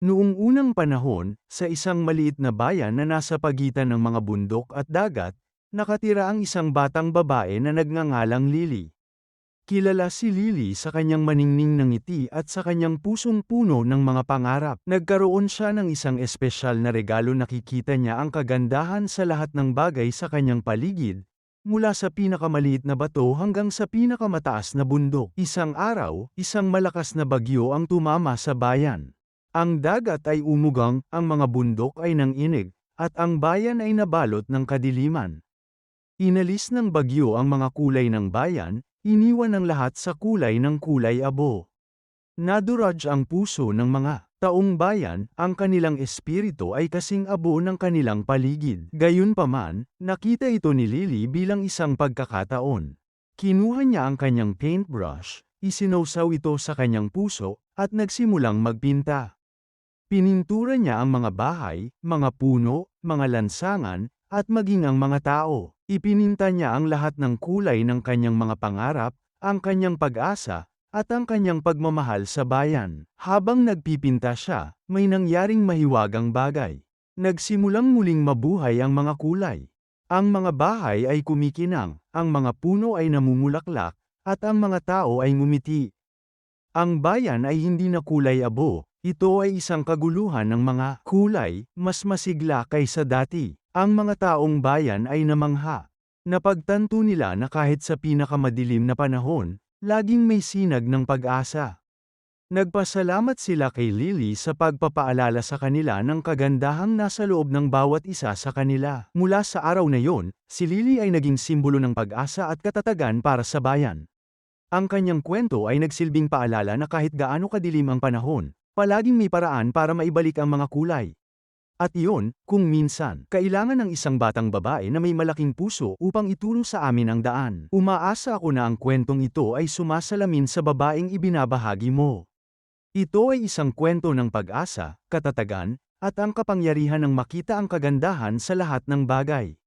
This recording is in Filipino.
Noong unang panahon, sa isang maliit na bayan na nasa pagitan ng mga bundok at dagat, nakatira ang isang batang babae na nagngangalang Lily. Kilala si Lily sa kanyang maningning na ngiti at sa kanyang pusong puno ng mga pangarap. Nagkaroon siya ng isang espesyal na regalo, nakikita niya ang kagandahan sa lahat ng bagay sa kanyang paligid, mula sa pinakamaliit na bato hanggang sa pinakamataas na bundok. Isang araw, isang malakas na bagyo ang tumama sa bayan. Ang dagat ay umugang, ang mga bundok ay nanginig, at ang bayan ay nabalot ng kadiliman. Inalis ng bagyo ang mga kulay ng bayan, iniwan ang lahat sa kulay ng kulay abo. Naduraj ang puso ng mga taong bayan, ang kanilang espiritu ay kasing abo ng kanilang paligid. Gayunpaman, nakita ito ni Lily bilang isang pagkakataon. Kinuha niya ang kanyang paintbrush, isinawsaw ito sa kanyang puso, at nagsimulang magpinta. Pinintura niya ang mga bahay, mga puno, mga lansangan, at maging ang mga tao. Ipininta niya ang lahat ng kulay ng kanyang mga pangarap, ang kanyang pag-asa, at ang kanyang pagmamahal sa bayan. Habang nagpipinta siya, may nangyaring mahiwagang bagay. Nagsimulang muling mabuhay ang mga kulay. Ang mga bahay ay kumikinang, ang mga puno ay namumulaklak, at ang mga tao ay ngumiti. Ang bayan ay hindi na kulay abo, ito ay isang kaguluhan ng mga kulay, mas masigla kaysa dati. Ang mga taong bayan ay namangha. Napagtanto nila na kahit sa pinakamadilim na panahon, laging may sinag ng pag-asa. Nagpasalamat sila kay Lily sa pagpapaalala sa kanila ng kagandahang nasa loob ng bawat isa sa kanila. Mula sa araw na yon, si Lily ay naging simbolo ng pag-asa at katatagan para sa bayan. Ang kanyang kwento ay nagsilbing paalala na kahit gaano kadilim ang panahon, palaging may paraan para maibalik ang mga kulay. At iyon, kung minsan, kailangan ng isang batang babae na may malaking puso upang ituro sa amin ang daan. Umaasa ako na ang kwentong ito ay sumasalamin sa babaeng ibinabahagi mo. Ito ay isang kwento ng pag-asa, katatagan, at ang kapangyarihan ng makita ang kagandahan sa lahat ng bagay.